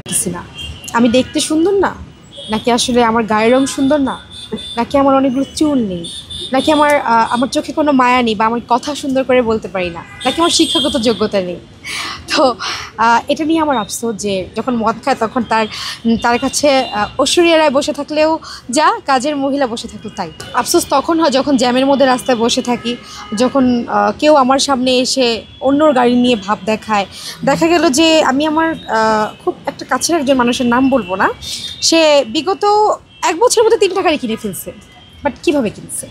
পারতেছি না আমি দেখতে সুন্দর না, নাকি আসলে আমার গায়ের রং সুন্দর না, নাকি আমার অনেকগুলো চুল নেই, নাকি আমার চোখে কোনো মায়া নেই, বা আমার কথা সুন্দর করে বলতে পারি না, নাকি আমার শিক্ষাগত যোগ্যতা নেই। তো এটা নিয়ে আমার আফসোস যে যখন মদ খায় তখন তার কাছে ঐশ্বরিয়া রায় বসে থাকলেও যা, কাজের মহিলা বসে থাকলো তাই। আফসোস তখন হয় যখন জ্যামের মধ্যে রাস্তায় বসে থাকি, যখন কেউ আমার সামনে এসে অন্যর গাড়ি নিয়ে ভাব দেখায়। দেখা গেল যে আমি আমার খুব একটা কাছের একজন মানুষের নাম বলবো না, সে বিগত 1 বছরের মধ্যে 3টা গাড়ি কিনে ফেলছে। বাট কীভাবে কিনছে?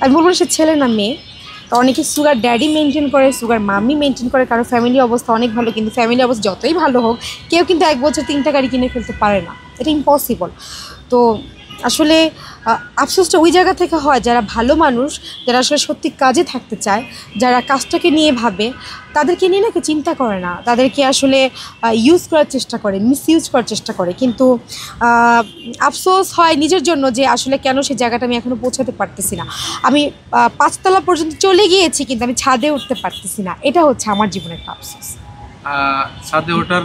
আমি বলবো সে ছেলে না মেয়ে। তো অনেকে সুগার ড্যাডি মেনটেন করে, সুগার মামি মেনটেন করে, কারো ফ্যামিলি অবস্থা অনেক ভালো, কিন্তু ফ্যামিলি অবস্থা যতই ভালো হোক কেউ কিন্তু 1 বছর 3টা গাড়ি কিনে ফেলতে পারে না, এটা ইম্পসিবল। তো আসলে আফসোসটা ওই জায়গা থেকে হয় যারা ভালো মানুষ, যারা আসলে সত্যি কাজে থাকতে চায়, যারা কাজটাকে নিয়ে ভাবে, তাদেরকে নিয়ে নাকি চিন্তা করে না, তাদেরকে আসলে ইউজ করার চেষ্টা করে, মিসইউজ করার চেষ্টা করে। কিন্তু আফসোস হয় নিজের জন্য যে আসলে কেন সেই জায়গাটা আমি এখনও পৌঁছাতে পারতেছি না। আমি 5তলা পর্যন্ত চলে গিয়েছি কিন্তু আমি ছাদে উঠতে পারতেছি না, এটা হচ্ছে আমার জীবনের একটা আফসোস। ছাদে ওঠার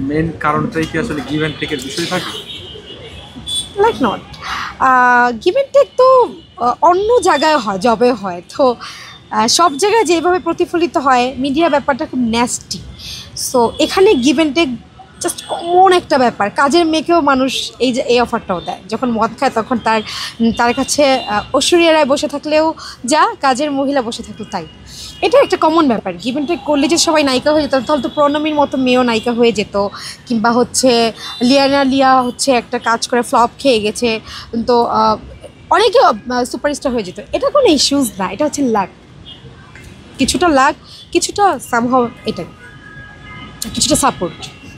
মেন কারণটাই কি আসলে গিভ অ্যান্ড টেকের বিষয় থাকে? Like not, give and take তো অন্য জায়গায় হয়, জবে হয়। তো সব জায়গায় যেভাবে প্রতিফলিত হয়, মিডিয়া ব্যাপারটা খুব ন্যাস্টি। সো এখানে give and take just common একটা ব্যাপার। কাজের মেয়েকেও মানুষ এই অফারটাও দেয়। যখন মদ খায় তখন তার কাছে ঐশ্বরিয়া রায় বসে থাকলেও যা, কাজের মহিলা বসে থাকলো তাই। এটা একটা কমন ব্যাপার। গিভ অ্যান্ড টেক করলে যে সবাই নায়িকা হয়ে যেত, তাহলে তো প্রণমীর মতো মেয়েও নায়িকা হয়ে যেত, কিংবা হচ্ছে লিয়া হচ্ছে একটা কাজ করে ফ্লপ খেয়ে গেছে, তো অনেকে সুপারস্টার হয়ে যেত। এটা কোনো ইস্যুস না, এটা হচ্ছে লাক। কিছুটা লাক, কিছুটা সামহাও, এটাই কিছুটা সাপোর্ট।